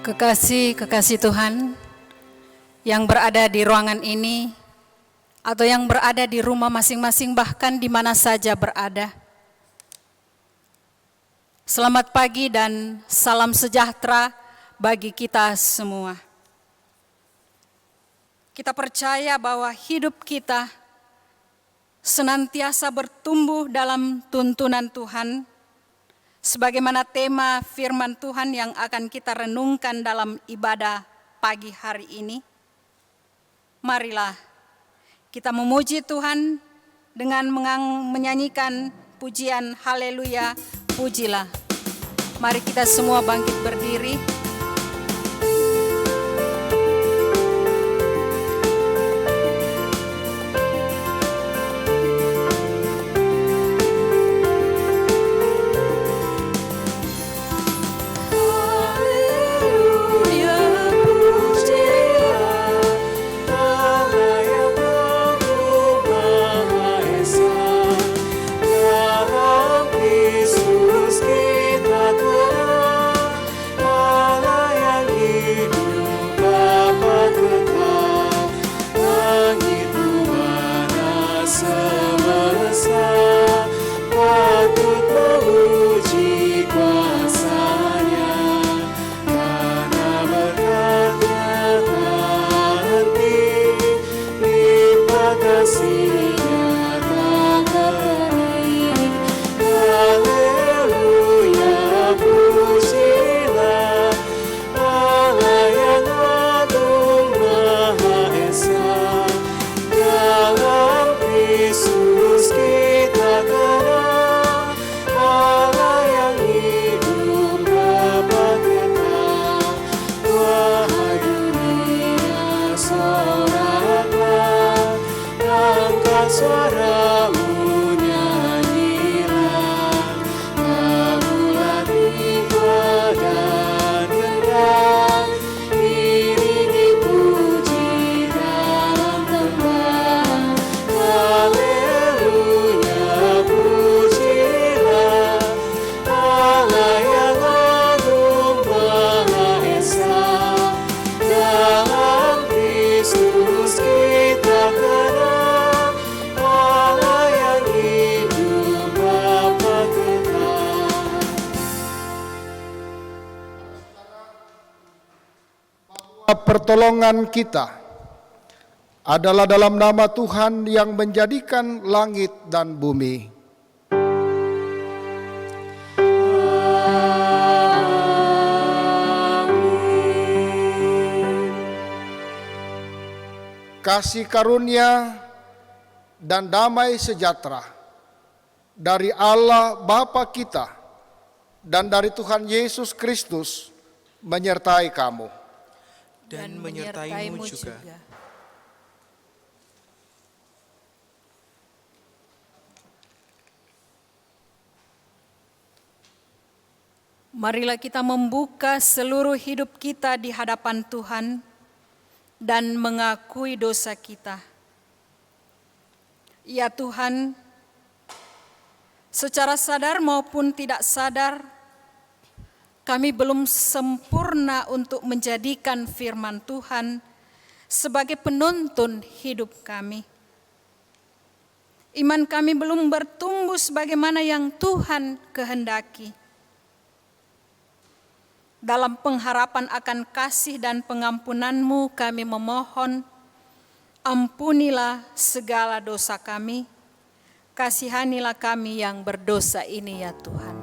Kekasih Tuhan yang berada di ruangan ini atau yang berada di rumah masing-masing, bahkan di mana saja berada. Selamat pagi dan salam sejahtera bagi kita semua. Kita percaya bahwa hidup kita senantiasa bertumbuh dalam tuntunan Tuhan, sebagaimana tema firman Tuhan yang akan kita renungkan dalam ibadah pagi hari ini. Marilah kita memuji Tuhan dengan menyanyikan pujian haleluya, pujilah. Mari kita semua bangkit berdiri. Pertolongan kita adalah dalam nama Tuhan yang menjadikan langit dan bumi. Kasih karunia dan damai sejahtera dari Allah Bapa kita dan dari Tuhan Yesus Kristus menyertai kamu. Dan menyertaimu juga. Marilah kita membuka seluruh hidup kita di hadapan Tuhan dan mengakui dosa kita. Ya Tuhan, secara sadar maupun tidak sadar, kami belum sempurna untuk menjadikan firman Tuhan sebagai penuntun hidup kami. Iman kami belum bertumbuh sebagaimana yang Tuhan kehendaki. Dalam pengharapan akan kasih dan pengampunan-Mu kami memohon, ampunilah segala dosa kami, kasihanilah kami yang berdosa ini ya Tuhan.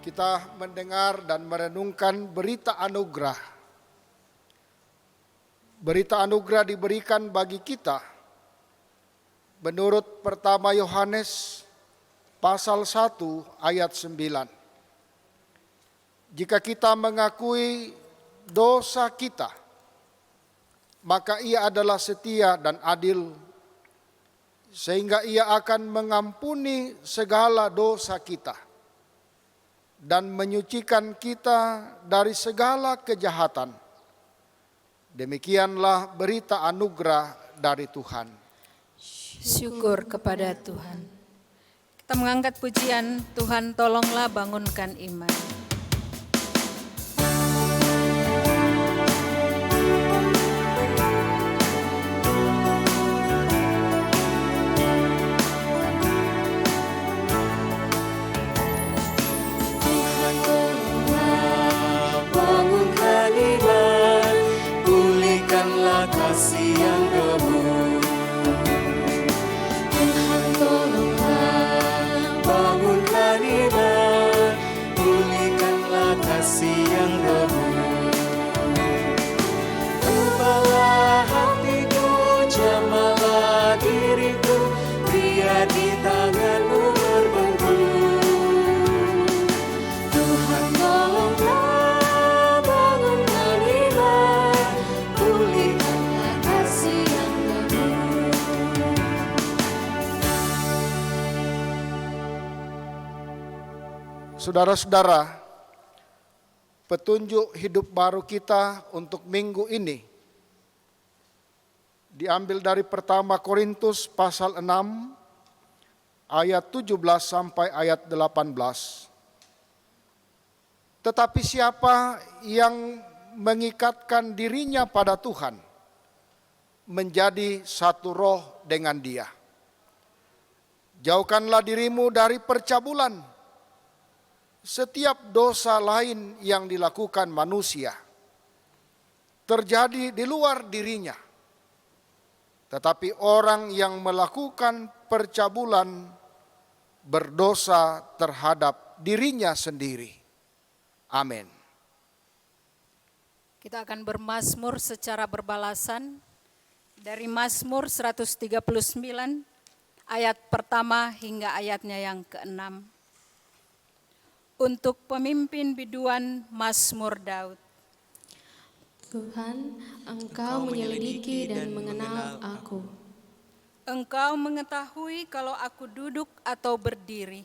Kita mendengar dan merenungkan berita anugerah. Berita anugerah diberikan bagi kita menurut pertama Yohanes pasal 1 ayat 9. Jika kita mengakui dosa kita, maka Ia adalah setia dan adil, sehingga Ia akan mengampuni segala dosa kita dan menyucikan kita dari segala kejahatan. Demikianlah berita anugerah dari Tuhan. Syukur kepada Tuhan. Kita mengangkat pujian, Tuhan tolonglah bangunkan iman. Kasih yang remuk, Tuhan tolonglah bangunkan iman, pulihkanlah kasih yang remuk. Ubahlah hatiku, jamalah diriku, biar di tangan-Mu berbengku. Tuhan tolonglah bangunkan iman, pulihkan Saudara-saudara, petunjuk hidup baru kita untuk minggu ini diambil dari pertama Korintus pasal 6 ayat 17 sampai ayat 18. Tetapi siapa yang mengikatkan dirinya pada Tuhan menjadi satu roh dengan Dia. Jauhkanlah dirimu dari percabulan. Setiap dosa lain yang dilakukan manusia terjadi di luar dirinya, tetapi orang yang melakukan percabulan berdosa terhadap dirinya sendiri. Amin. Kita akan bermazmur secara berbalasan dari Mazmur 139 ayat pertama hingga ayatnya yang ke-6. Untuk pemimpin biduan Mazmur Daud. Tuhan, Engkau menyelidiki dan mengenal aku. Engkau mengetahui kalau aku duduk atau berdiri.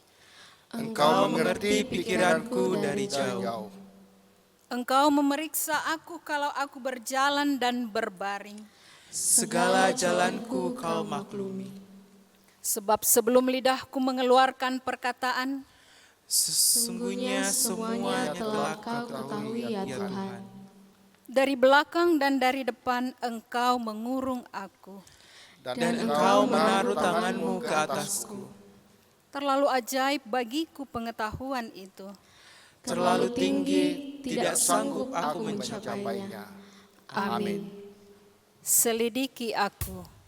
Engkau mengerti pikiranku dari jauh. Engkau memeriksa aku kalau aku berjalan dan berbaring. Segala jalanku Kau maklumi. Sebab sebelum lidahku mengeluarkan perkataan, Sesungguhnya semuanya telah Kau ketahui ya Tuhan. dari belakang dan dari depan Engkau mengurung aku. Dan Engkau menaruh tangan-Mu ke atasku. Terlalu ajaib bagiku pengetahuan itu. Terlalu tinggi, tidak sanggup aku mencapainya. Amin. Selidiki aku.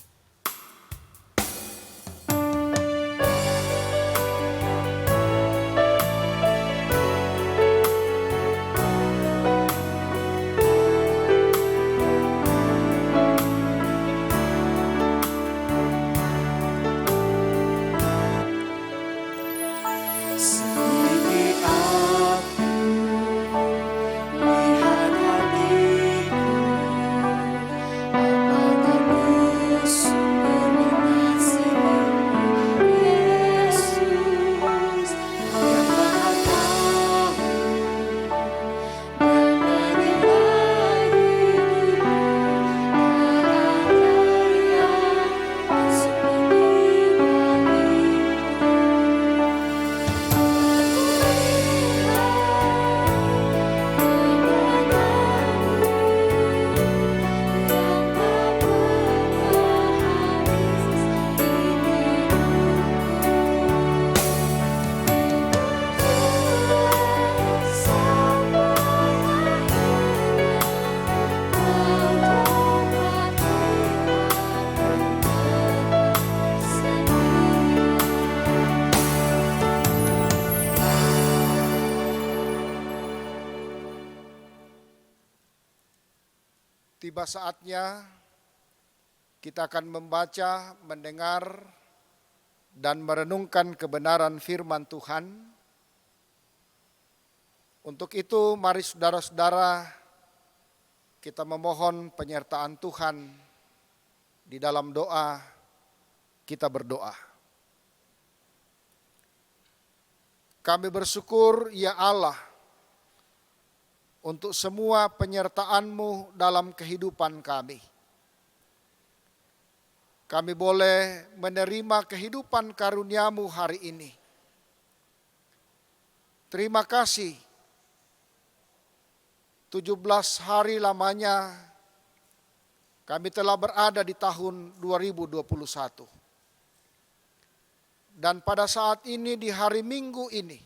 Tiba saatnya kita akan membaca, mendengar dan merenungkan kebenaran firman Tuhan. Untuk itu mari saudara-saudara kita memohon penyertaan Tuhan di dalam doa. Kita berdoa. Kami bersyukur ya Allah untuk semua penyertaan-Mu dalam kehidupan kami. Kami boleh menerima kehidupan karunia-Mu hari ini. Terima kasih. 17 hari lamanya kami telah berada di tahun 2021. Dan pada saat ini di hari Minggu ini,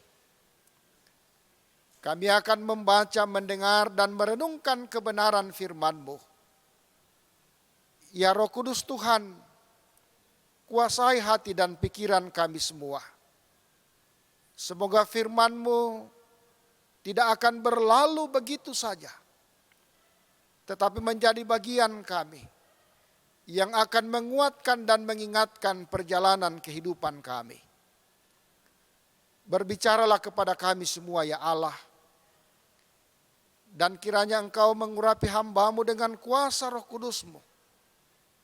kami akan membaca, mendengar, dan merenungkan kebenaran firman-Mu. Ya Roh Kudus Tuhan, kuasai hati dan pikiran kami semua. Semoga firman-Mu tidak akan berlalu begitu saja, tetapi menjadi bagian kami yang akan menguatkan dan mengingatkan perjalanan kehidupan kami. Berbicaralah kepada kami semua ya Allah, dan kiranya Engkau mengurapi hamba-Mu dengan kuasa Roh Kudus-Mu.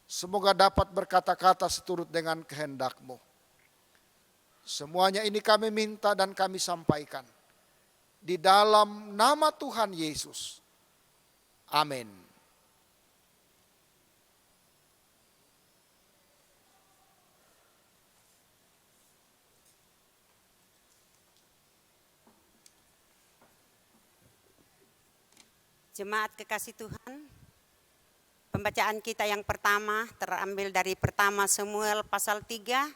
Semoga dapat berkata-kata seturut dengan kehendak-Mu. Semuanya ini kami minta dan kami sampaikan di dalam nama Tuhan Yesus. Amin. Jemaat kekasih Tuhan, pembacaan kita yang pertama terambil dari pertama Samuel pasal 3,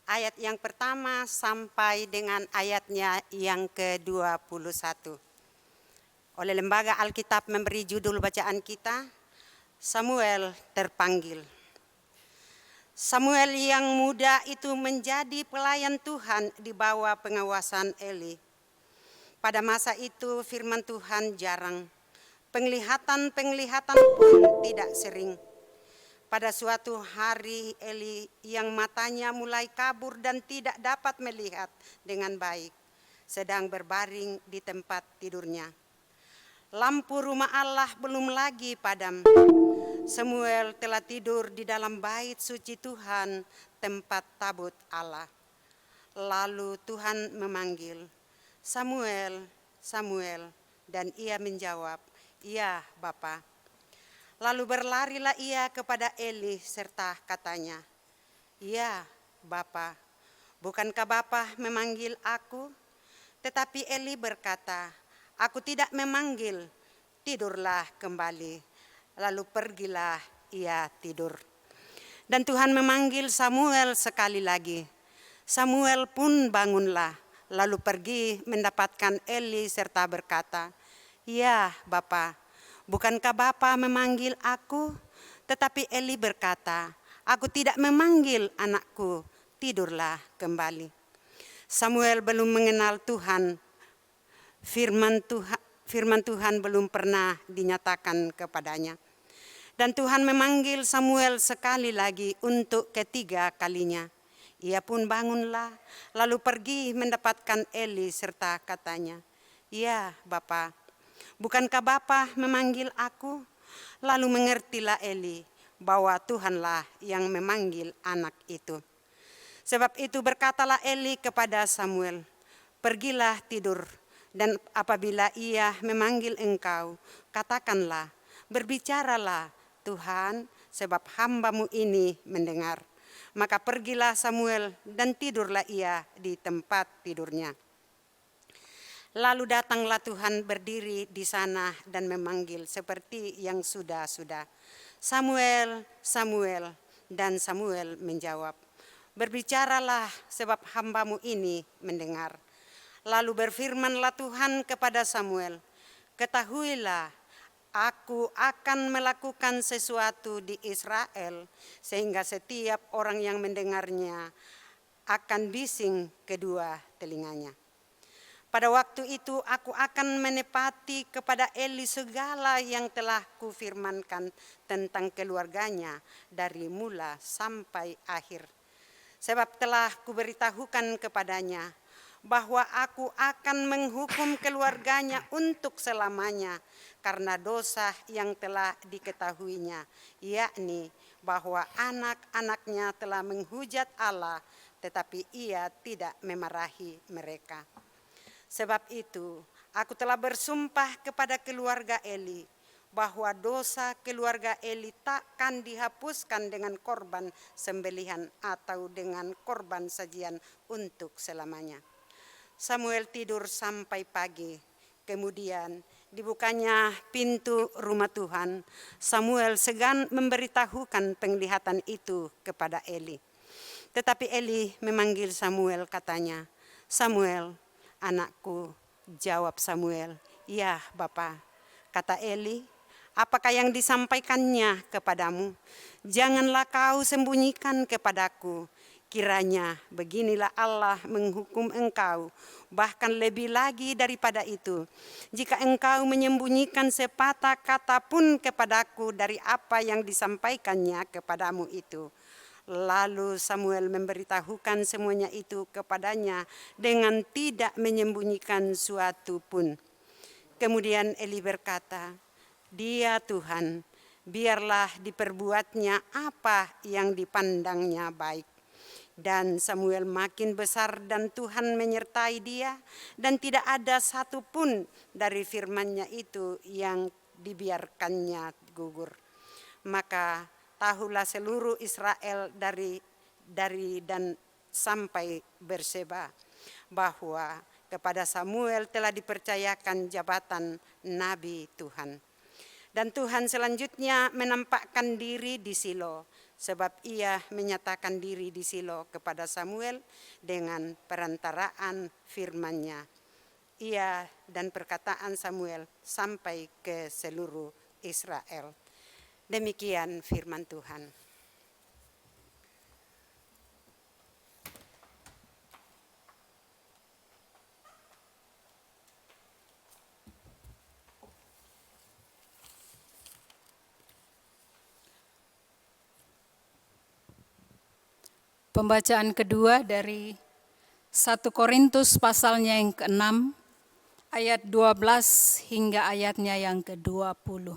ayat yang pertama sampai dengan ayatnya yang ke-21. Oleh Lembaga Alkitab memberi judul bacaan kita, Samuel terpanggil. Samuel yang muda itu menjadi pelayan Tuhan di bawah pengawasan Eli. Pada masa itu firman Tuhan jarang. Penglihatan pun tidak sering. Pada suatu hari Eli yang matanya mulai kabur dan tidak dapat melihat dengan baik, sedang berbaring di tempat tidurnya. Lampu rumah Allah belum lagi padam. Samuel telah tidur di dalam bait suci Tuhan, tempat tabut Allah. Lalu Tuhan memanggil, "Samuel, Samuel," dan ia menjawab, "Ya, Bapa." Lalu berlarilah ia kepada Eli serta katanya, "Ya, Bapa, bukankah Bapa memanggil aku?" Tetapi Eli berkata, "Aku tidak memanggil, tidurlah kembali." Lalu pergilah ia tidur. Dan Tuhan memanggil Samuel sekali lagi. Samuel pun bangunlah, lalu pergi mendapatkan Eli serta berkata, "Ya, Bapa, bukankah Bapa memanggil aku?" Tetapi Eli berkata, "Aku tidak memanggil, anakku, tidurlah kembali." Samuel belum mengenal Tuhan. Firman Tuhan belum pernah dinyatakan kepadanya. Dan Tuhan memanggil Samuel sekali lagi untuk ketiga kalinya. Ia pun bangunlah, lalu pergi mendapatkan Eli serta katanya, "Ya, Bapa, bukankah Bapa memanggil aku?" Lalu mengertilah Eli bahwa Tuhanlah yang memanggil anak itu. Sebab itu berkatalah Eli kepada Samuel, "Pergilah tidur, dan apabila ia memanggil engkau, katakanlah, berbicaralah Tuhan, sebab hamba-Mu ini mendengar." Maka pergilah Samuel dan tidurlah ia di tempat tidurnya. Lalu datanglah Tuhan berdiri di sana dan memanggil seperti yang sudah-sudah, "Samuel, Samuel." Dan Samuel menjawab, "Berbicaralah sebab hamba-Mu ini mendengar." Lalu berfirmanlah Tuhan kepada Samuel, "Ketahuilah, Aku akan melakukan sesuatu di Israel sehingga setiap orang yang mendengarnya akan bising kedua telinganya. Pada waktu itu aku akan menepati kepada Eli segala yang telah kufirmankan tentang keluarganya dari mula sampai akhir. Sebab telah kuberitahukan kepadanya bahwa aku akan menghukum keluarganya untuk selamanya karena dosa yang telah diketahuinya, yakni bahwa anak-anaknya telah menghujat Allah, tetapi ia tidak memarahi mereka. Sebab itu, aku telah bersumpah kepada keluarga Eli bahwa dosa keluarga Eli takkan dihapuskan dengan korban sembelihan atau dengan korban sajian untuk selamanya. Samuel tidur sampai pagi. Kemudian dibukanya pintu rumah Tuhan. Samuel segan memberitahukan penglihatan itu kepada Eli. Tetapi Eli memanggil Samuel, katanya, "Samuel, anakku." Jawab Samuel, "Ya, Bapa." Kata Eli, "Apakah yang disampaikannya kepadamu? Janganlah kau sembunyikan kepadaku. Kiranya beginilah Allah menghukum engkau, bahkan lebih lagi daripada itu, jika engkau menyembunyikan sepatah kata pun kepadaku dari apa yang disampaikannya kepadamu itu." Lalu Samuel memberitahukan semuanya itu kepadanya dengan tidak menyembunyikan suatu pun. Kemudian Eli berkata, "Dia Tuhan, biarlah diperbuatnya apa yang dipandangnya baik." Dan Samuel makin besar dan Tuhan menyertai dia, dan tidak ada satupun dari firman-Nya itu yang dibiarkannya gugur. Maka tahulah seluruh Israel dari dan sampai Berseba bahwa kepada Samuel telah dipercayakan jabatan Nabi Tuhan. Dan Tuhan selanjutnya menampakkan diri di Silo, sebab ia menyatakan diri di Silo kepada Samuel dengan perantaraan firman-Nya. Ia dan perkataan Samuel sampai ke seluruh Israel. Demikian firman Tuhan. Pembacaan kedua dari 1 Korintus pasalnya yang ke-6, ayat 12 hingga ayatnya yang ke-20.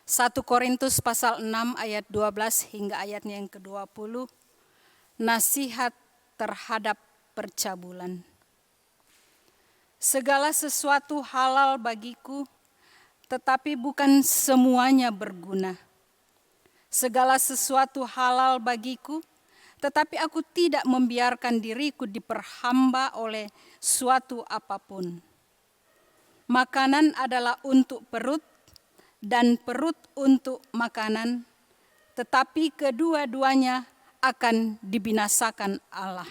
1 Korintus pasal 6 ayat 12 hingga ayatnya yang ke-20, nasihat terhadap percabulan. Segala sesuatu halal bagiku, tetapi bukan semuanya berguna. Segala sesuatu halal bagiku, tetapi aku tidak membiarkan diriku diperhamba oleh suatu apapun. Makanan adalah untuk perut, dan perut untuk makanan, tetapi kedua-duanya akan dibinasakan Allah.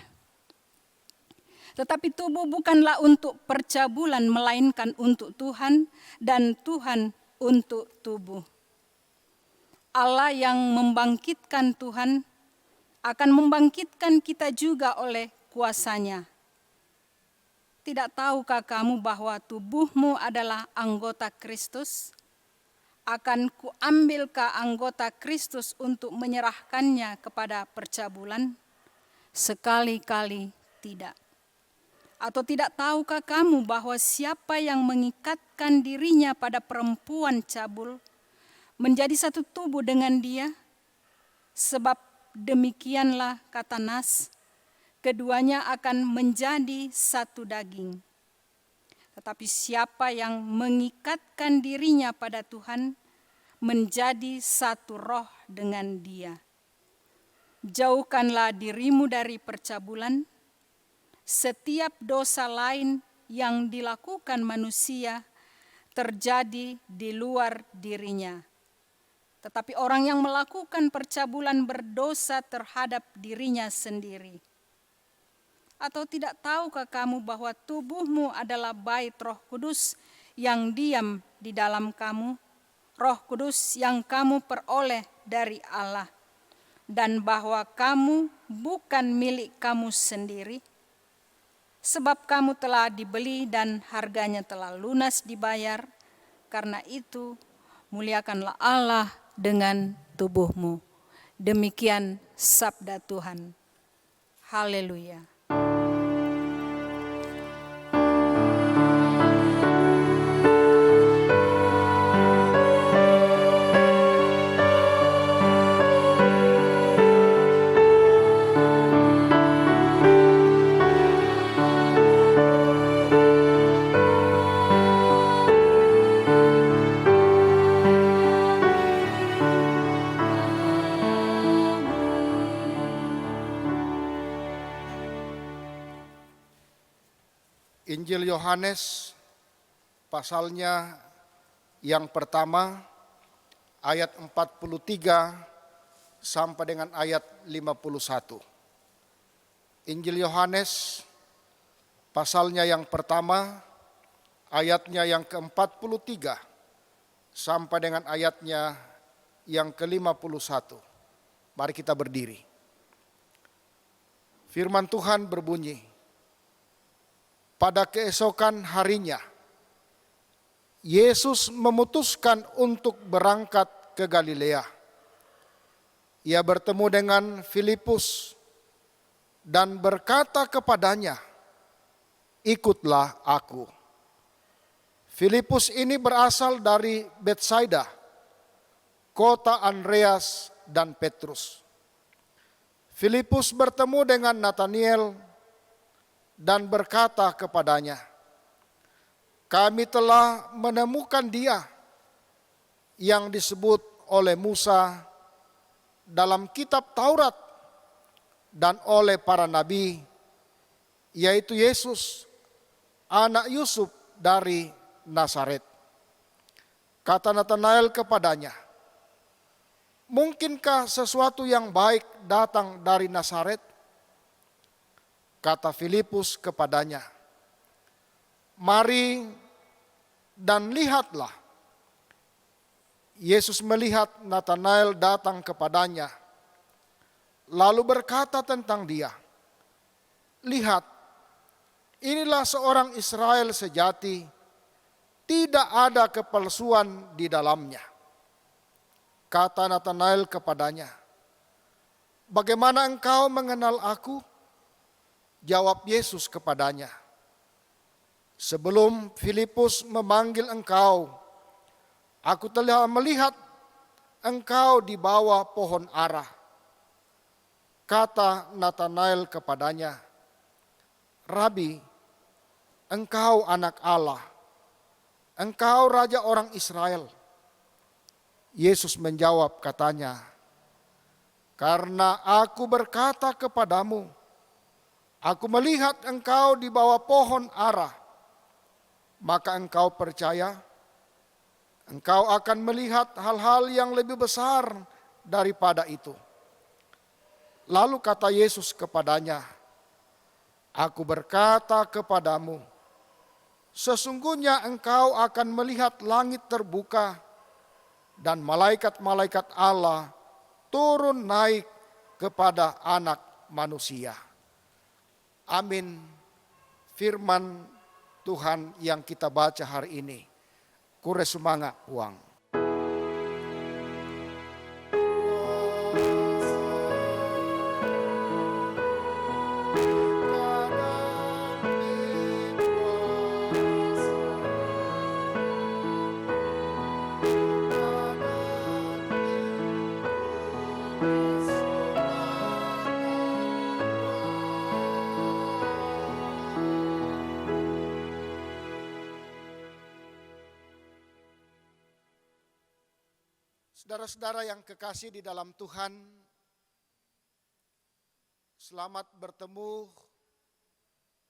Tetapi tubuh bukanlah untuk percabulan, melainkan untuk Tuhan, dan Tuhan untuk tubuh. Allah yang membangkitkan Tuhan akan membangkitkan kita juga oleh kuasa-Nya. Tidak tahukah kamu bahwa tubuhmu adalah anggota Kristus? Akan kuambilkah anggota Kristus untuk menyerahkannya kepada percabulan? Sekali-kali tidak. Atau tidak tahukah kamu bahwa siapa yang mengikatkan dirinya pada perempuan cabul, menjadi satu tubuh dengan dia? Sebab demikianlah kata Nas, keduanya akan menjadi satu daging. Tetapi siapa yang mengikatkan dirinya pada Tuhan, menjadi satu roh dengan Dia. Jauhkanlah dirimu dari percabulan. Setiap dosa lain yang dilakukan manusia terjadi di luar dirinya. Tetapi orang yang melakukan percabulan berdosa terhadap dirinya sendiri. Atau tidak tahukah kamu bahwa tubuhmu adalah bait Roh Kudus yang diam di dalam kamu, Roh Kudus yang kamu peroleh dari Allah, dan bahwa kamu bukan milik kamu sendiri? Sebab kamu telah dibeli dan harganya telah lunas dibayar. Karena itu, muliakanlah Allah dengan tubuhmu. Demikian sabda Tuhan. Haleluya. Injil Yohanes pasalnya yang pertama ayat 43 sampai dengan ayat 51. Injil Yohanes pasalnya yang pertama ayatnya yang ke-43 sampai dengan ayatnya yang ke-51. Mari kita berdiri. Firman Tuhan berbunyi, pada keesokan harinya, Yesus memutuskan untuk berangkat ke Galilea. Ia bertemu dengan Filipus dan berkata kepadanya, "Ikutlah aku." Filipus ini berasal dari Betsaida, kota Andreas dan Petrus. Filipus bertemu dengan Nataniel dan berkata kepadanya, "Kami telah menemukan Dia yang disebut oleh Musa dalam kitab Taurat dan oleh para nabi, yaitu Yesus, anak Yusuf dari Nazaret." Kata Natanael kepadanya, "Mungkinkah sesuatu yang baik datang dari Nazaret?" Kata Filipus kepadanya, "Mari dan lihatlah." Yesus melihat Natanael datang kepadanya, lalu berkata tentang dia, "Lihat, inilah seorang Israel sejati, tidak ada kepalsuan di dalamnya." Kata Natanael kepadanya, "Bagaimana engkau mengenal aku?" Jawab Yesus kepadanya, "Sebelum Filipus memanggil engkau, aku telah melihat engkau di bawah pohon ara." Kata Natanael kepadanya, "Rabi, engkau anak Allah, engkau raja orang Israel." Yesus menjawab katanya, "Karena aku berkata kepadamu, aku melihat engkau di bawah pohon ara, maka engkau percaya? Engkau akan melihat hal-hal yang lebih besar daripada itu." Lalu kata Yesus kepadanya, "Aku berkata kepadamu, sesungguhnya engkau akan melihat langit terbuka dan malaikat-malaikat Allah turun naik kepada Anak Manusia." Amin. Firman Tuhan yang kita baca hari ini. Kure sumanga uang. Saudara-saudara yang kekasih di dalam Tuhan, selamat bertemu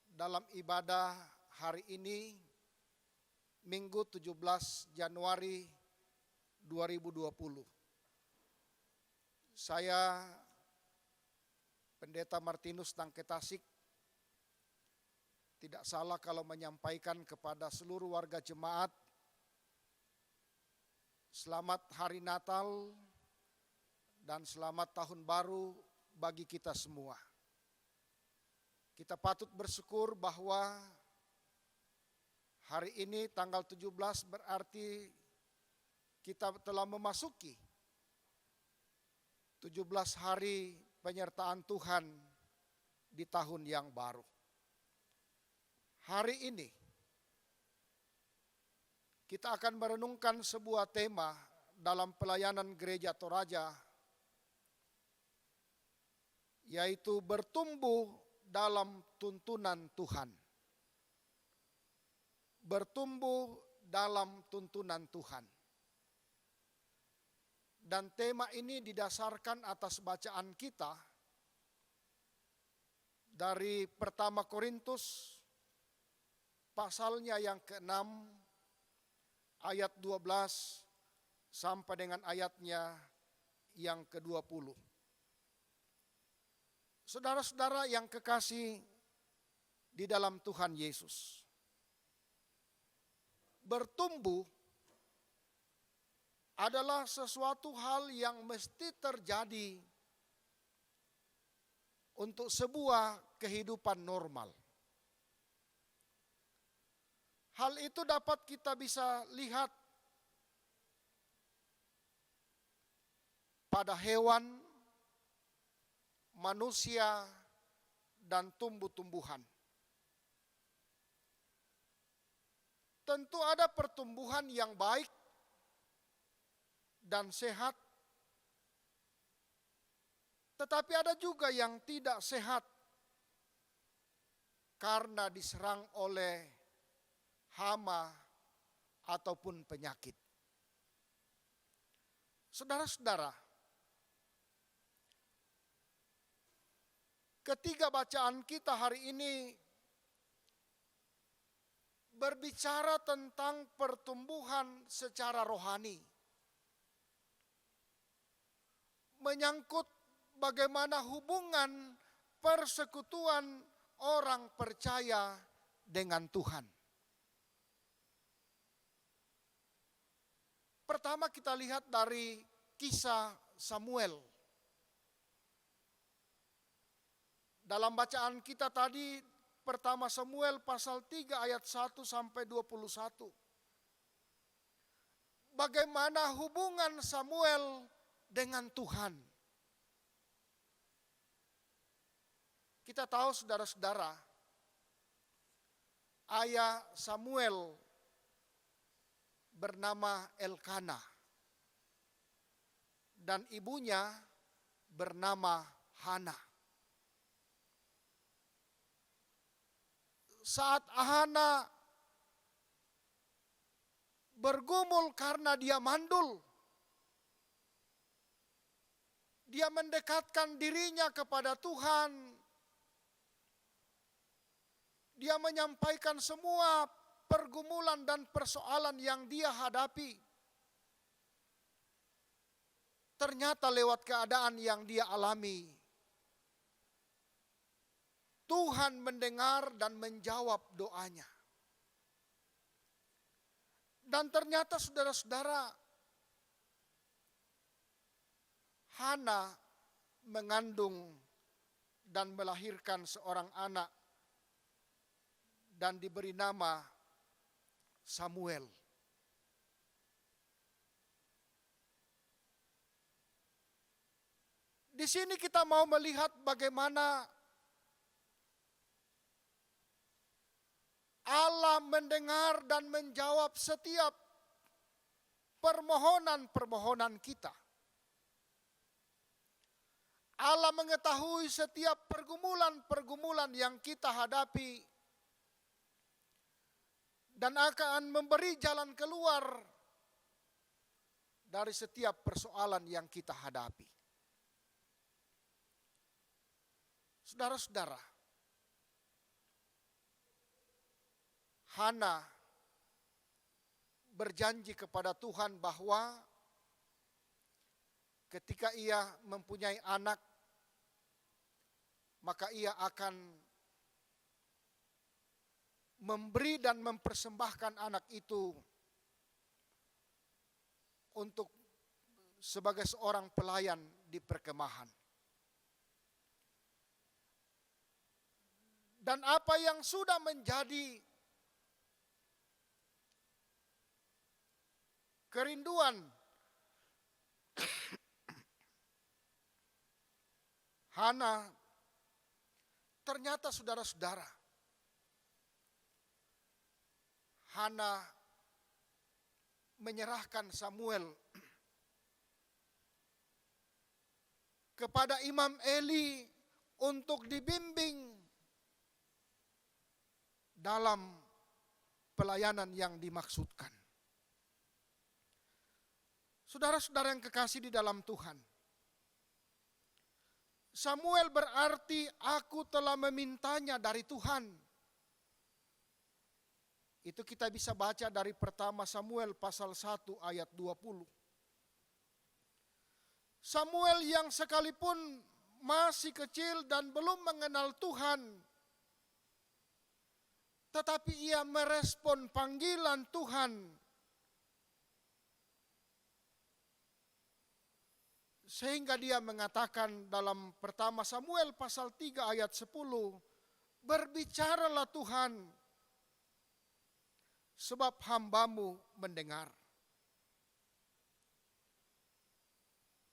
dalam ibadah hari ini, Minggu 17 Januari 2020. Saya, Pendeta Martinus Tangketasik, tidak salah kalau menyampaikan kepada seluruh warga jemaat, selamat Hari Natal dan selamat Tahun Baru bagi kita semua. Kita patut bersyukur bahwa hari ini tanggal 17 berarti kita telah memasuki 17 hari penyertaan Tuhan di tahun yang baru. Hari ini kita akan merenungkan sebuah tema dalam pelayanan Gereja Toraja, yaitu bertumbuh dalam tuntunan Tuhan. Bertumbuh dalam tuntunan Tuhan. Dan tema ini didasarkan atas bacaan kita dari 1 Korintus pasalnya yang ke-6 ayat 12 sampai dengan ayatnya yang ke-20. Saudara-saudara yang kekasih di dalam Tuhan Yesus, bertumbuh adalah sesuatu hal yang mesti terjadi untuk sebuah kehidupan normal. Hal itu dapat kita bisa lihat pada hewan, manusia, dan tumbuh-tumbuhan. Tentu ada pertumbuhan yang baik dan sehat, tetapi ada juga yang tidak sehat karena diserang oleh hama ataupun penyakit. Saudara-saudara, ketiga bacaan kita hari ini berbicara tentang pertumbuhan secara rohani. Menyangkut bagaimana hubungan persekutuan orang percaya dengan Tuhan. Pertama kita lihat dari kisah Samuel. Dalam bacaan kita tadi, pertama Samuel pasal 3 ayat 1 sampai 21. Bagaimana hubungan Samuel dengan Tuhan. Kita tahu saudara-saudara, ayah Samuel bernama Elkana dan ibunya bernama Hana. Saat Hana bergumul karena dia mandul, dia mendekatkan dirinya kepada Tuhan. Dia menyampaikan semua pergumulan dan persoalan yang dia hadapi. Ternyata lewat keadaan yang dia alami, Tuhan mendengar dan menjawab doanya. Dan ternyata saudara-saudara, Hana mengandung dan melahirkan seorang anak dan diberi nama Samuel. Di sini kita mau melihat bagaimana Allah mendengar dan menjawab setiap permohonan-permohonan kita. Allah mengetahui setiap pergumulan-pergumulan yang kita hadapi dan akan memberi jalan keluar dari setiap persoalan yang kita hadapi. Saudara-saudara, Hana berjanji kepada Tuhan bahwa ketika ia mempunyai anak, maka ia akan memberi dan mempersembahkan anak itu untuk sebagai seorang pelayan di perkemahan. Dan apa yang sudah menjadi kerinduan Hana ternyata saudara-saudara, Hana menyerahkan Samuel kepada Imam Eli untuk dibimbing dalam pelayanan yang dimaksudkan. Saudara-saudara yang kekasih di dalam Tuhan, Samuel berarti aku telah memintanya dari Tuhan. Itu kita bisa baca dari pertama Samuel pasal 1 ayat 20. Samuel yang sekalipun masih kecil dan belum mengenal Tuhan, tetapi ia merespon panggilan Tuhan. Sehingga dia mengatakan dalam pertama Samuel pasal 3 ayat 10, berbicaralah Tuhan, sebab hambamu mendengar.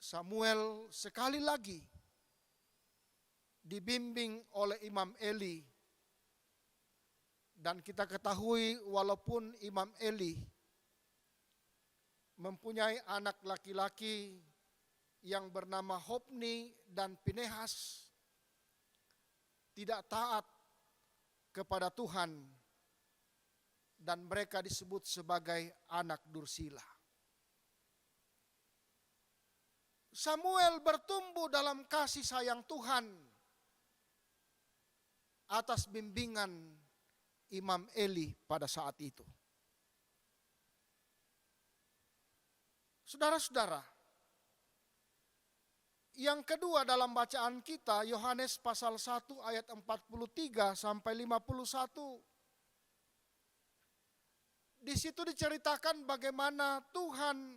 Samuel sekali lagi dibimbing oleh Imam Eli. Dan kita ketahui walaupun Imam Eli mempunyai anak laki-laki yang bernama Hofni dan Pinehas, tidak taat kepada Tuhan dan mereka disebut sebagai anak dursila. Samuel bertumbuh dalam kasih sayang Tuhan atas bimbingan Imam Eli pada saat itu. Saudara-saudara, yang kedua dalam bacaan kita, Yohanes pasal 1 ayat 43 sampai 51. Di situ diceritakan bagaimana Tuhan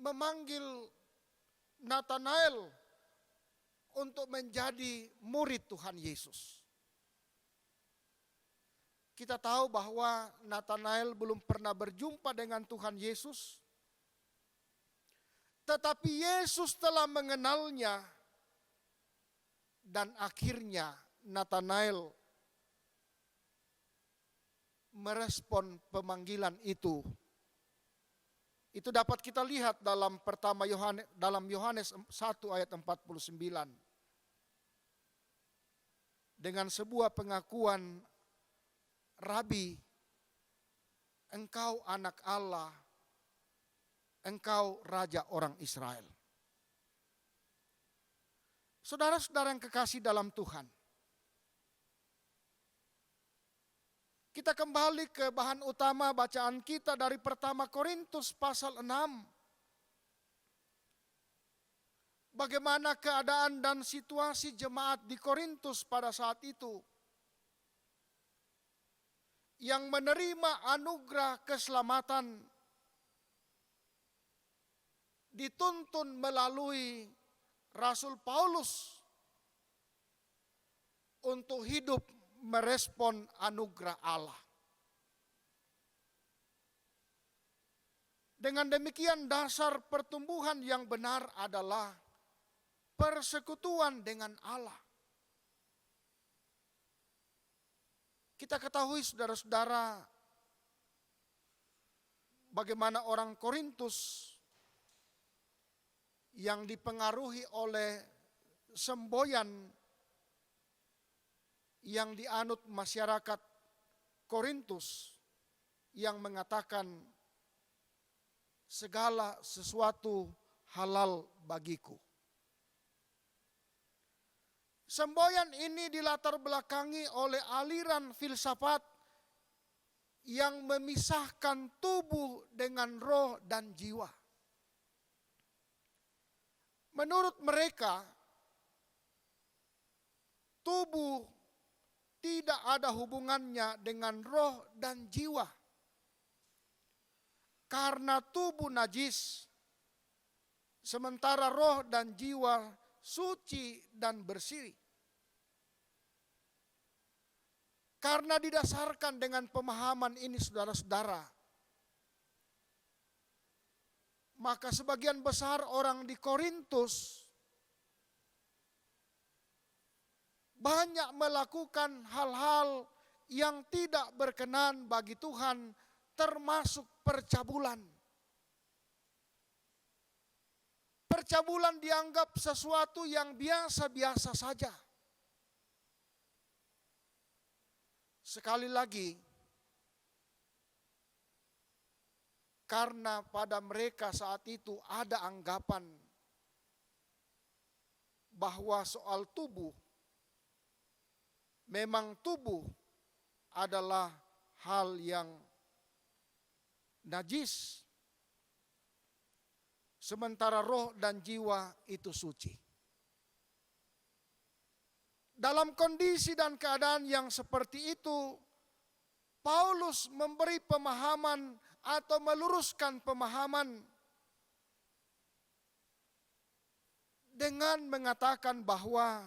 memanggil Nathanael untuk menjadi murid Tuhan Yesus. Kita tahu bahwa Nathanael belum pernah berjumpa dengan Tuhan Yesus, tetapi Yesus telah mengenalnya dan akhirnya Nathanael merespon pemanggilan itu. Itu dapat kita lihat dalam pertama Yohanes, dalam Yohanes 1 ayat 49. Dengan sebuah pengakuan, Rabi, engkau anak Allah, engkau raja orang Israel. Saudara-saudara yang kekasih dalam Tuhan, kita kembali ke bahan utama bacaan kita dari pertama Korintus pasal 6. Bagaimana keadaan dan situasi jemaat di Korintus pada saat itu, yang menerima anugerah keselamatan dituntun melalui Rasul Paulus untuk hidup merespon anugerah Allah. Dengan demikian dasar pertumbuhan yang benar adalah persekutuan dengan Allah. Kita ketahui saudara-saudara bagaimana orang Korintus yang dipengaruhi oleh semboyan yang dianut masyarakat Korintus yang mengatakan segala sesuatu halal bagiku. Semboyan ini dilatar belakangi oleh aliran filsafat yang memisahkan tubuh dengan roh dan jiwa. Menurut mereka, tubuh tidak ada hubungannya dengan roh dan jiwa. Karena tubuh najis, sementara roh dan jiwa suci dan bersih. Karena didasarkan dengan pemahaman ini saudara-saudara, maka sebagian besar orang di Korintus banyak melakukan hal-hal yang tidak berkenan bagi Tuhan, termasuk percabulan. Percabulan dianggap sesuatu yang biasa-biasa saja. Sekali lagi, karena pada mereka saat itu ada anggapan bahwa soal tubuh, memang tubuh adalah hal yang najis, sementara roh dan jiwa itu suci. Dalam kondisi dan keadaan yang seperti itu, Paulus memberi pemahaman atau meluruskan pemahaman dengan mengatakan bahwa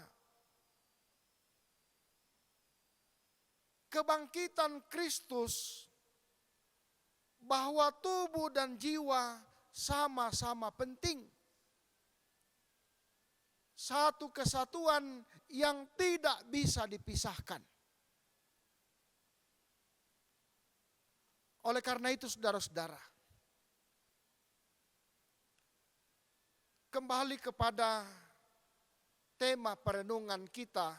kebangkitan Kristus, bahwa tubuh dan jiwa sama-sama penting. Satu kesatuan yang tidak bisa dipisahkan. Oleh karena itu saudara-saudara, kembali kepada tema perenungan kita,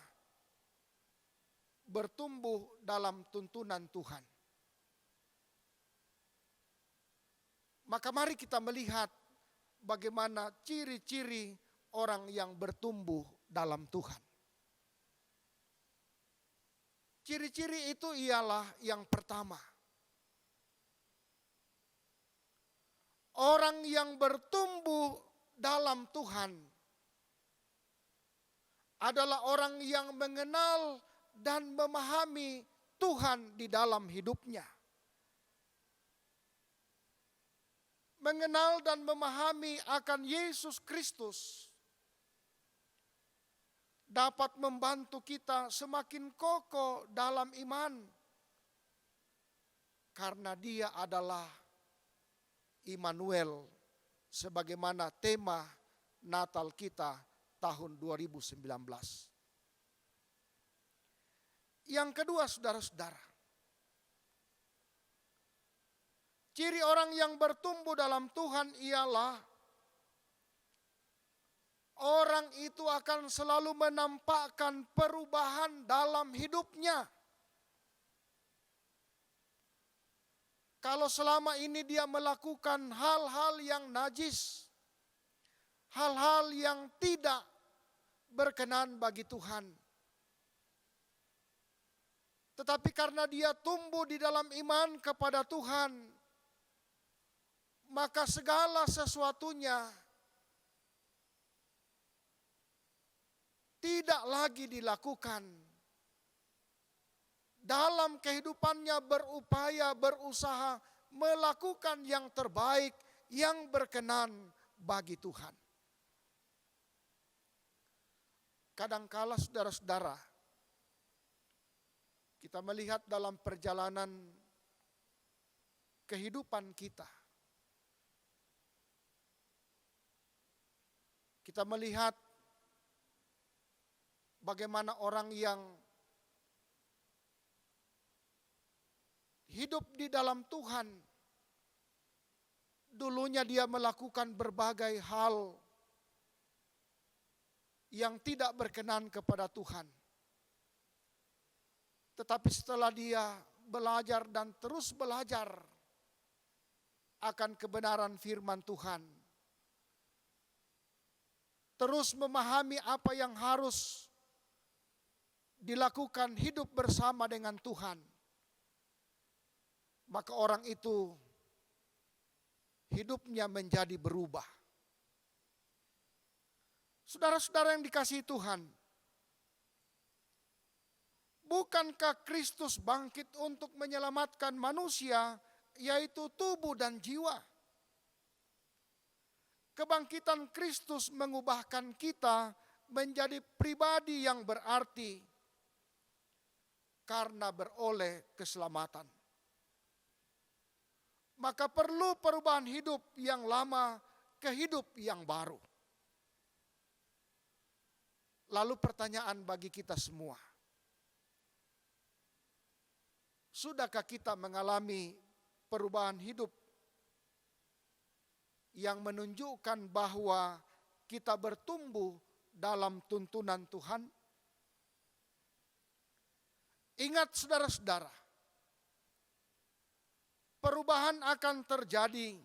bertumbuh dalam tuntunan Tuhan. Maka mari kita melihat bagaimana ciri-ciri orang yang bertumbuh dalam Tuhan. Ciri-ciri itu ialah yang pertama, orang yang bertumbuh dalam Tuhan adalah orang yang mengenal dan memahami Tuhan di dalam hidupnya. Mengenal dan memahami akan Yesus Kristus dapat membantu kita semakin kokoh dalam iman, karena Dia adalah Immanuel, sebagaimana tema Natal kita tahun 2019. Yang kedua saudara-saudara, ciri orang yang bertumbuh dalam Tuhan ialah orang itu akan selalu menampakkan perubahan dalam hidupnya. Kalau selama ini dia melakukan hal-hal yang najis, hal-hal yang tidak berkenan bagi Tuhan, tetapi karena dia tumbuh di dalam iman kepada Tuhan, maka segala sesuatunya tidak lagi dilakukan. Dalam kehidupannya berupaya, berusaha melakukan yang terbaik, yang berkenan bagi Tuhan. Kadangkala saudara-saudara, kita melihat dalam perjalanan kehidupan kita, kita melihat bagaimana orang yang hidup di dalam Tuhan, dulunya dia melakukan berbagai hal yang tidak berkenan kepada Tuhan. Tetapi setelah dia belajar dan terus belajar akan kebenaran firman Tuhan, terus memahami apa yang harus dilakukan hidup bersama dengan Tuhan, maka orang itu hidupnya menjadi berubah. Saudara-saudara yang dikasihi Tuhan, bukankah Kristus bangkit untuk menyelamatkan manusia, yaitu tubuh dan jiwa? Kebangkitan Kristus mengubahkan kita menjadi pribadi yang berarti karena beroleh keselamatan. Maka perlu perubahan hidup yang lama ke hidup yang baru. Lalu pertanyaan bagi kita semua, sudahkah kita mengalami perubahan hidup yang menunjukkan bahwa kita bertumbuh dalam tuntunan Tuhan? Ingat saudara-saudara, perubahan akan terjadi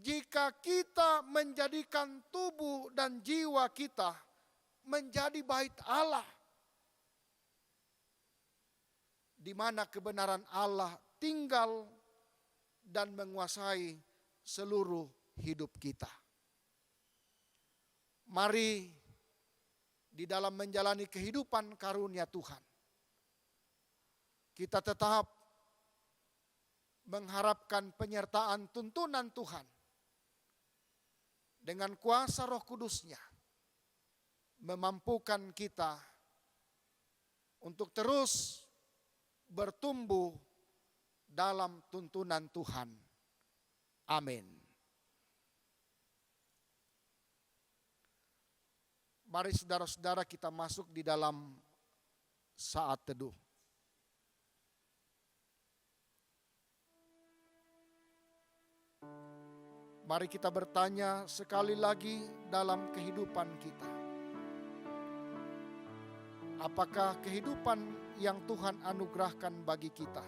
jika kita menjadikan tubuh dan jiwa kita menjadi bait Allah, di mana kebenaran Allah tinggal dan menguasai seluruh hidup kita. Mari di dalam menjalani kehidupan karunia Tuhan, kita tetap mengharapkan penyertaan tuntunan Tuhan dengan kuasa Roh Kudus-Nya, memampukan kita untuk terus bertumbuh dalam tuntunan Tuhan. Amin. Mari saudara-saudara kita masuk di dalam saat teduh. Mari kita bertanya sekali lagi dalam kehidupan kita. Apakah kehidupan yang Tuhan anugerahkan bagi kita,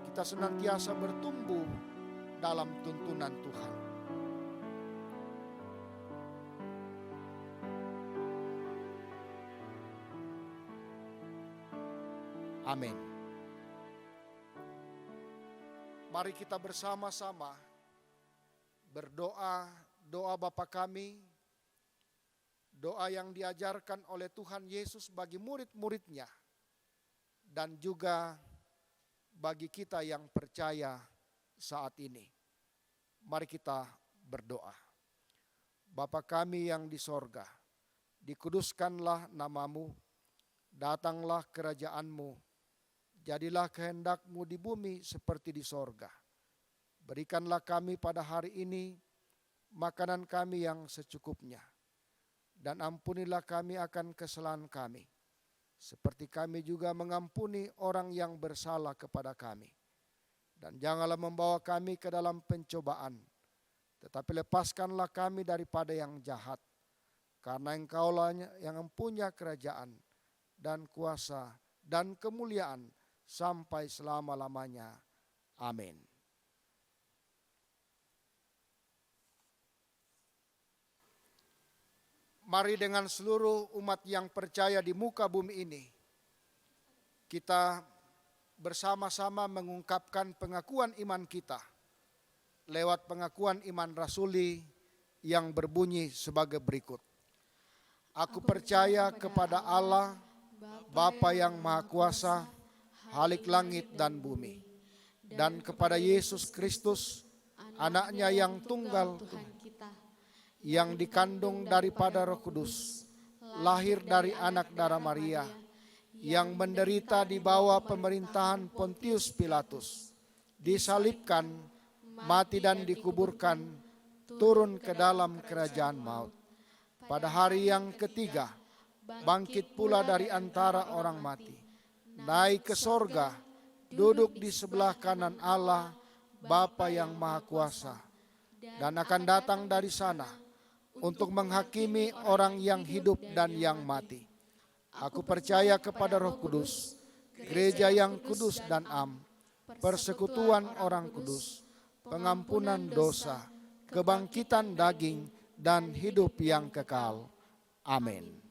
kita senantiasa bertumbuh dalam tuntunan Tuhan? Amin. Mari kita bersama-sama berdoa, doa Bapa kami, doa yang diajarkan oleh Tuhan Yesus bagi murid-muridnya, dan juga bagi kita yang percaya saat ini. Mari kita berdoa. Bapa kami yang di sorga, dikuduskanlah namamu, datanglah kerajaan-Mu, jadilah kehendak-Mu di bumi seperti di sorga. Berikanlah kami pada hari ini makanan kami yang secukupnya. Dan ampunilah kami akan kesalahan kami, seperti kami juga mengampuni orang yang bersalah kepada kami. Dan janganlah membawa kami ke dalam pencobaan, tetapi lepaskanlah kami daripada yang jahat. Karena Engkaulah yang mempunyai kerajaan dan kuasa dan kemuliaan sampai selama-lamanya. Amin. Mari dengan seluruh umat yang percaya di muka bumi ini, kita bersama-sama mengungkapkan pengakuan iman kita lewat pengakuan iman rasuli yang berbunyi sebagai berikut. Aku percaya kepada Allah, Bapa yang Maha Kuasa, Halik langit dan bumi, dan kepada Yesus Kristus, anaknya yang tunggal Tuhan kita, yang dikandung daripada Roh Kudus, lahir dari anak darah Maria, yang menderita di bawah pemerintahan Pontius Pilatus, disalibkan, mati dan dikuburkan, turun ke dalam kerajaan maut. Pada hari yang ketiga, bangkit pula dari antara orang mati, naik ke sorga, duduk di sebelah kanan Allah, Bapa yang Maha Kuasa, dan akan datang dari sana untuk menghakimi orang yang hidup dan yang mati. Aku percaya kepada Roh Kudus, gereja yang kudus dan am, persekutuan orang kudus, pengampunan dosa, kebangkitan daging, dan hidup yang kekal. Amin.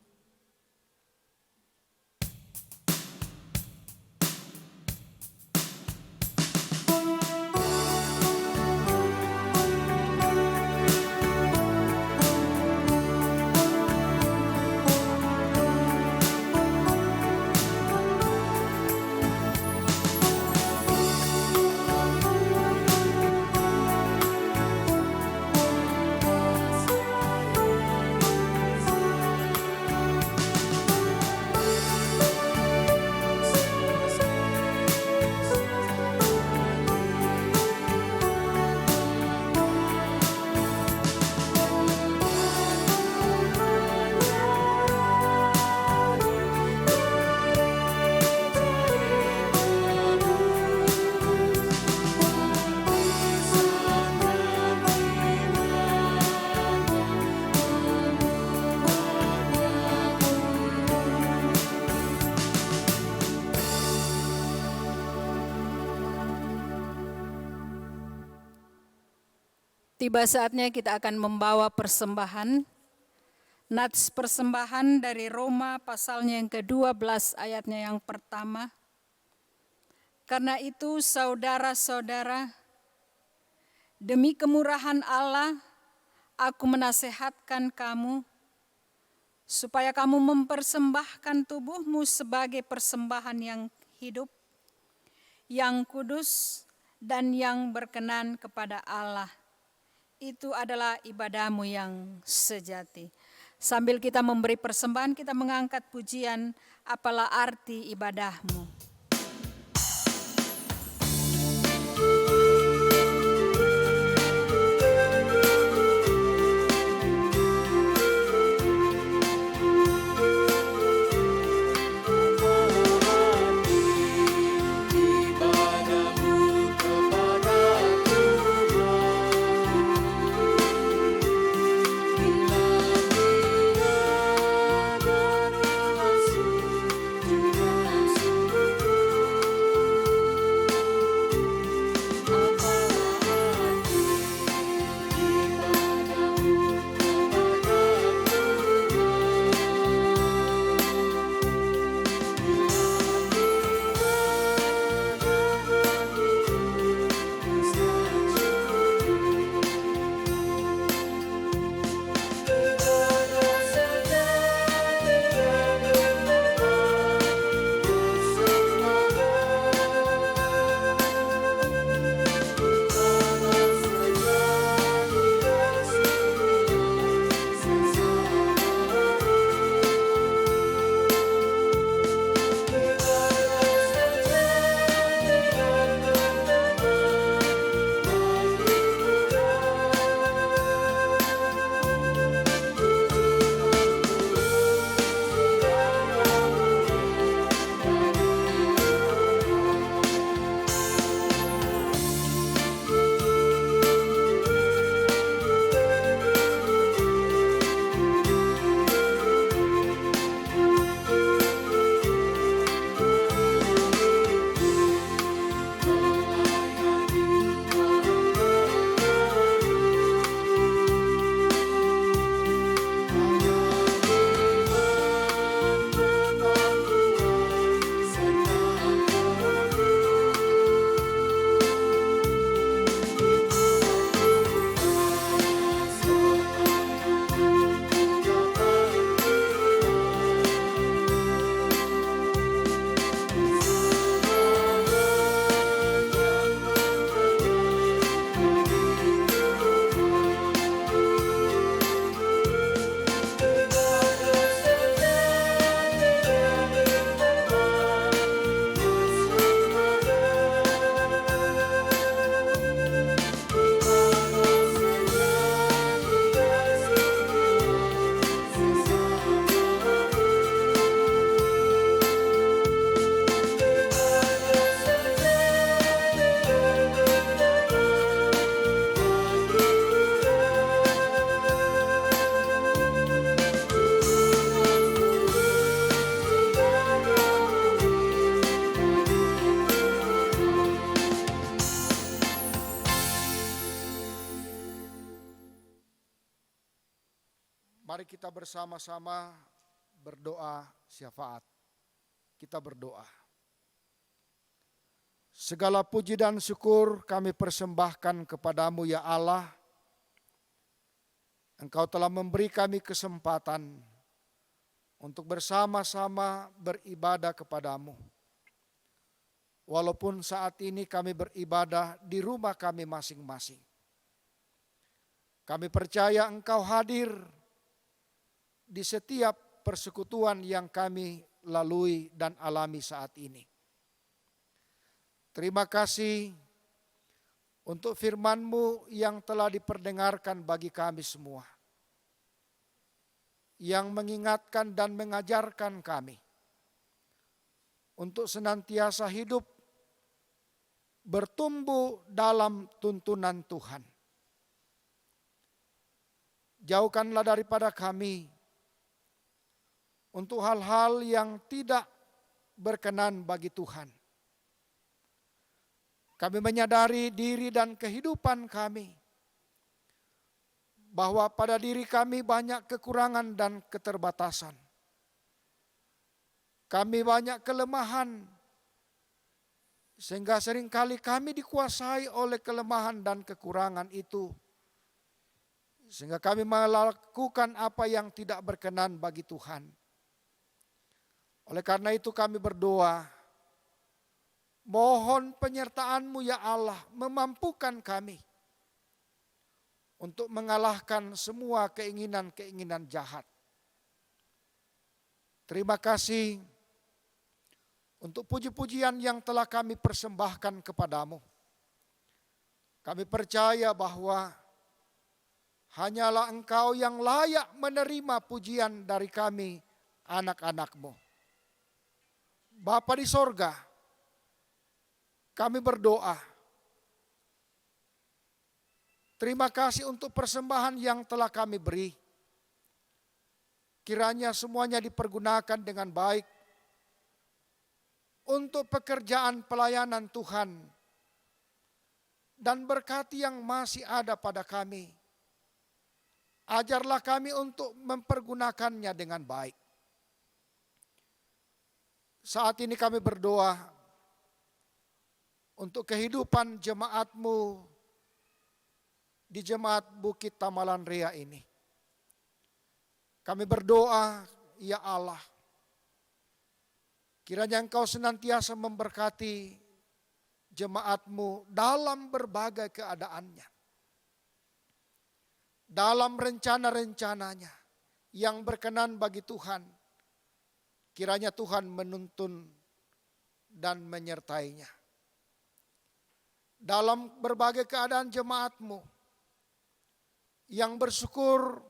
Tiba saatnya kita akan membawa persembahan. Nats persembahan dari Roma pasalnya yang ke-12 ayatnya yang pertama. Karena itu saudara-saudara, demi kemurahan Allah, aku menasehatkan kamu, supaya kamu mempersembahkan tubuhmu sebagai persembahan yang hidup, yang kudus, dan yang berkenan kepada Allah. Itu adalah ibadahmu yang sejati. Sambil kita memberi persembahan, kita mengangkat pujian, apalah arti ibadahmu. Mari kita bersama-sama berdoa syafaat. Kita berdoa. Segala puji dan syukur kami persembahkan kepadamu ya Allah. Engkau telah memberi kami kesempatan untuk bersama-sama beribadah kepadamu. Walaupun saat ini kami beribadah di rumah kami masing-masing. Kami percaya Engkau hadir di setiap persekutuan yang kami lalui dan alami saat ini. Terima kasih untuk firman-Mu yang telah diperdengarkan bagi kami semua. Yang mengingatkan dan mengajarkan kami untuk senantiasa hidup bertumbuh dalam tuntunan Tuhan. Jauhkanlah daripada kami untuk hal-hal yang tidak berkenan bagi Tuhan. Kami menyadari diri dan kehidupan kami bahwa pada diri kami banyak kekurangan dan keterbatasan. Kami banyak kelemahan, sehingga seringkali kami dikuasai oleh kelemahan dan kekurangan itu. Sehingga kami melakukan apa yang tidak berkenan bagi Tuhan. Oleh karena itu kami berdoa, mohon penyertaan-Mu ya Allah, memampukan kami untuk mengalahkan semua keinginan-keinginan jahat. Terima kasih untuk puji-pujian yang telah kami persembahkan kepadamu. Kami percaya bahwa hanyalah Engkau yang layak menerima pujian dari kami, anak-anak-Mu. Bapa di sorga, kami berdoa. Terima kasih untuk persembahan yang telah kami beri. Kiranya semuanya dipergunakan dengan baik untuk pekerjaan pelayanan Tuhan, dan berkati yang masih ada pada kami. Ajarlah kami untuk mempergunakannya dengan baik. Saat ini kami berdoa untuk kehidupan jemaat-Mu di Jemaat Bukit Tamalan Rea ini. Kami berdoa, ya Allah, kiranya Engkau senantiasa memberkati jemaat-Mu dalam berbagai keadaannya. Dalam rencana-rencananya yang berkenan bagi Tuhan, kiranya Tuhan menuntun dan menyertainya. Dalam berbagai keadaan jemaat-Mu yang bersyukur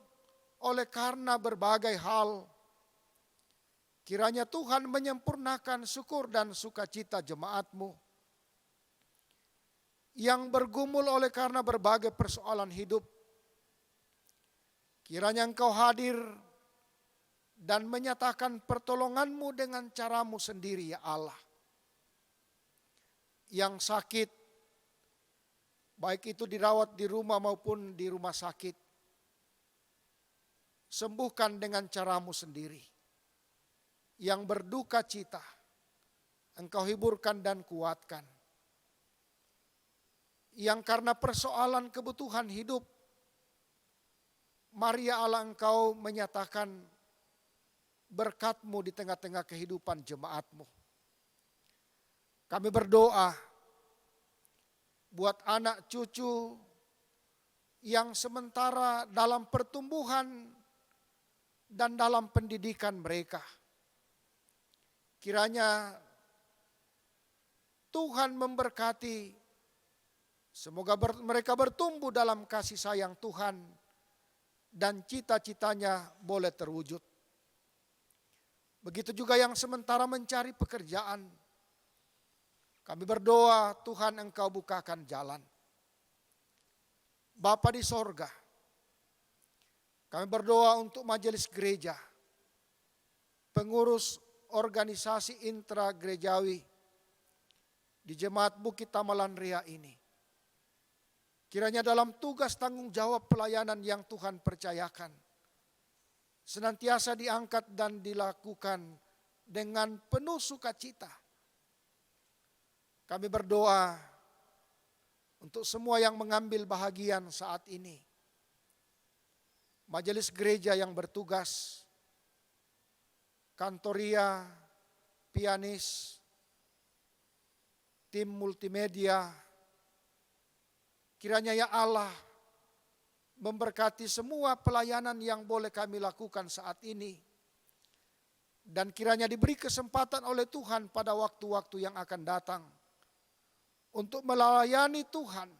oleh karena berbagai hal, kiranya Tuhan menyempurnakan syukur dan sukacita jemaat-Mu yang bergumul oleh karena berbagai persoalan hidup. Kiranya Engkau hadir dan menyatakan pertolongan-Mu dengan cara-Mu sendiri ya Allah. Yang sakit, baik itu dirawat di rumah maupun di rumah sakit, sembuhkan dengan cara-Mu sendiri. Yang berduka cita, Engkau hiburkan dan kuatkan. Yang karena persoalan kebutuhan hidup, mari ya Allah Engkau menyatakan berkat-Mu di tengah-tengah kehidupan jemaat-Mu. Kami berdoa buat anak cucu yang sementara dalam pertumbuhan dan dalam pendidikan mereka. Kiranya Tuhan memberkati, semoga mereka bertumbuh dalam kasih sayang Tuhan dan cita-citanya boleh terwujud. Begitu juga yang sementara mencari pekerjaan. Kami berdoa Tuhan Engkau bukakan jalan. Bapa di sorga, kami berdoa untuk majelis gereja, pengurus organisasi intra-gerejawi di Jemaat Bukit Tamalan Rea ini. Kiranya dalam tugas tanggung jawab pelayanan yang Tuhan percayakan, senantiasa diangkat dan dilakukan dengan penuh sukacita. Kami berdoa untuk semua yang mengambil bahagian saat ini. Majelis gereja yang bertugas, kantoria, pianis, tim multimedia, kiranya ya Allah memberkati semua pelayanan yang boleh kami lakukan saat ini. Dan kiranya diberi kesempatan oleh Tuhan pada waktu-waktu yang akan datang untuk melayani Tuhan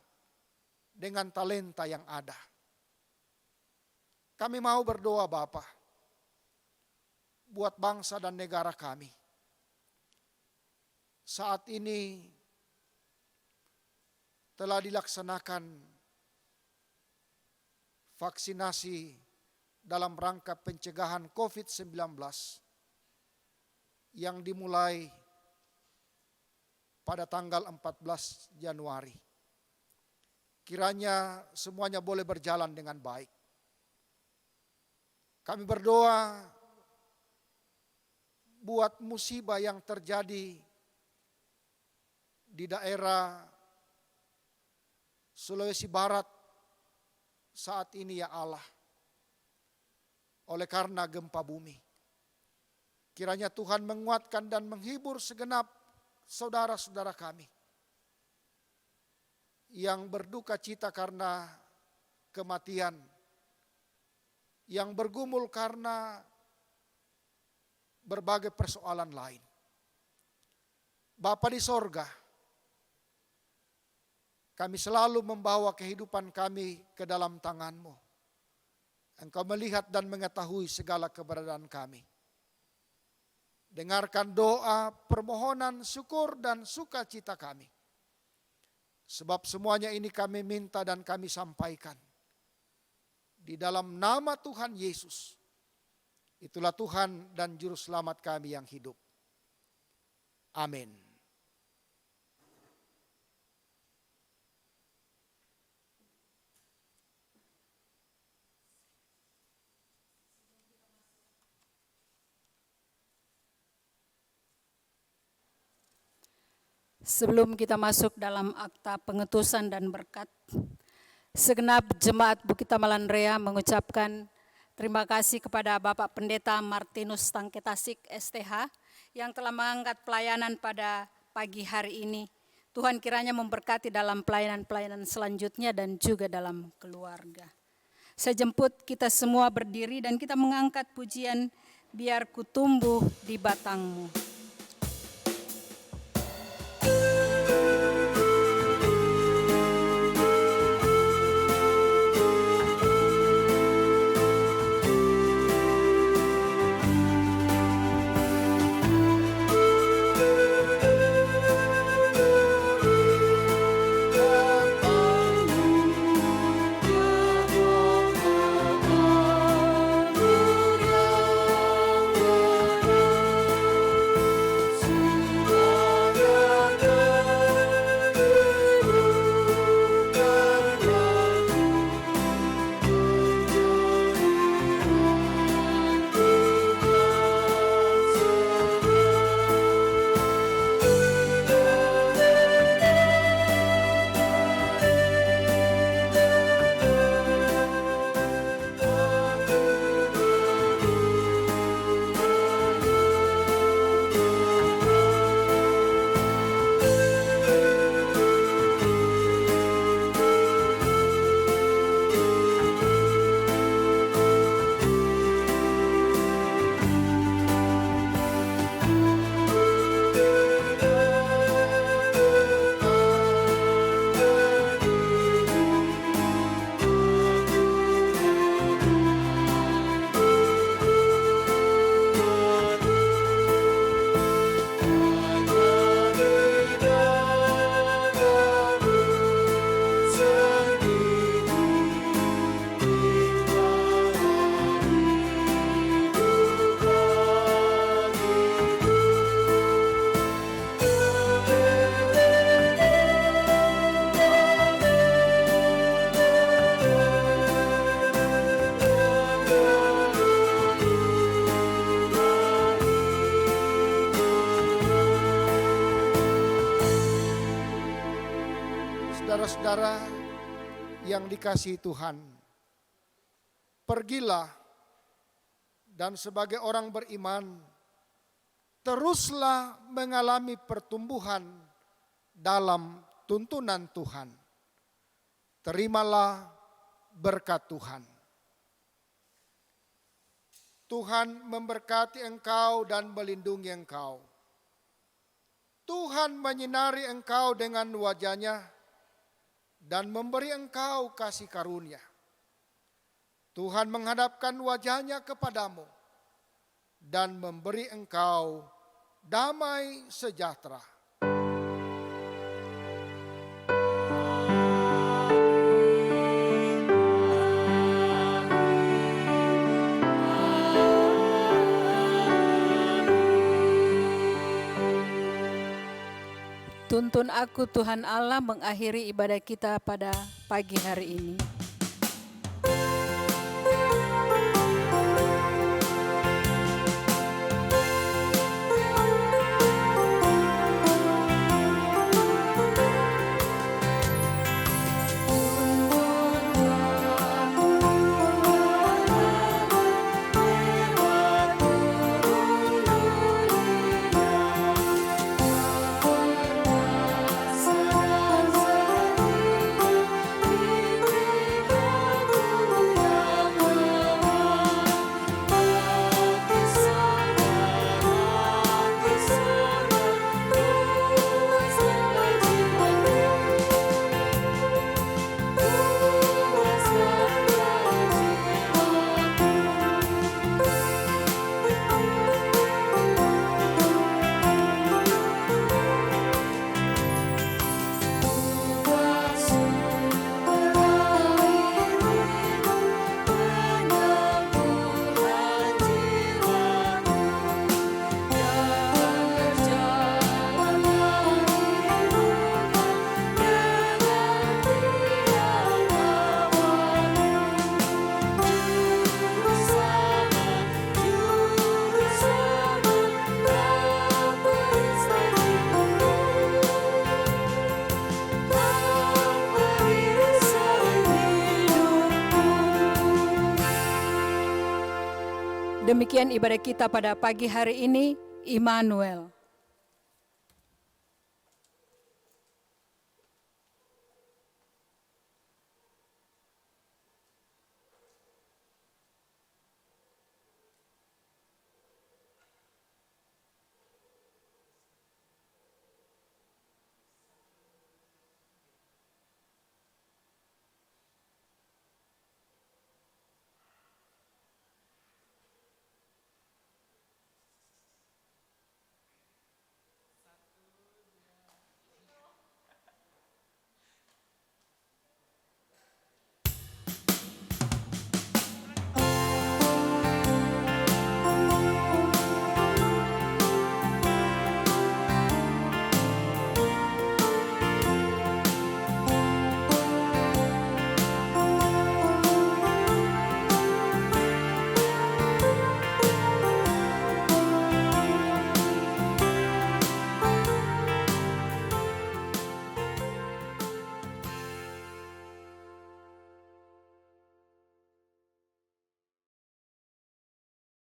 dengan talenta yang ada. Kami mau berdoa Bapa, buat bangsa dan negara kami. Saat ini telah dilaksanakan vaksinasi dalam rangka pencegahan COVID-19 yang dimulai pada tanggal 14 Januari. Kiranya semuanya boleh berjalan dengan baik. Kami berdoa buat musibah yang terjadi di daerah Sulawesi Barat saat ini ya Allah. Oleh karena gempa bumi. Kiranya Tuhan menguatkan dan menghibur segenap saudara-saudara kami yang berduka cita karena kematian, yang bergumul karena berbagai persoalan lain. Bapa di sorga, kami selalu membawa kehidupan kami ke dalam tangan-Mu. Engkau melihat dan mengetahui segala keberadaan kami. Dengarkan doa, permohonan, syukur, dan sukacita kami. Sebab semuanya ini kami minta dan kami sampaikan di dalam nama Tuhan Yesus. Itulah Tuhan dan Juru Selamat kami yang hidup. Amin. Sebelum kita masuk dalam akta pengetusan dan berkat, segenap jemaat Bukit Tamalan Rea mengucapkan terima kasih kepada Bapak Pendeta Martinus Tangketasik STH yang telah mengangkat pelayanan pada pagi hari ini. Tuhan kiranya memberkati dalam pelayanan-pelayanan selanjutnya dan juga dalam keluarga. Saya jemput kita semua berdiri dan kita mengangkat pujian Biar Ku Tumbuh di Batang-Mu. Saudara-saudara yang dikasihi Tuhan, pergilah dan sebagai orang beriman, teruslah mengalami pertumbuhan dalam tuntunan Tuhan. Terimalah berkat Tuhan. Tuhan memberkati engkau dan melindungi engkau. Tuhan menyinari engkau dengan wajah-Nya dan memberi engkau kasih karunia. Tuhan menghadapkan wajah-Nya kepadamu dan memberi engkau damai sejahtera. Tuntun aku Tuhan Allah mengakhiri ibadah kita pada pagi hari ini. Demikian ibadah kita pada pagi hari ini, Immanuel.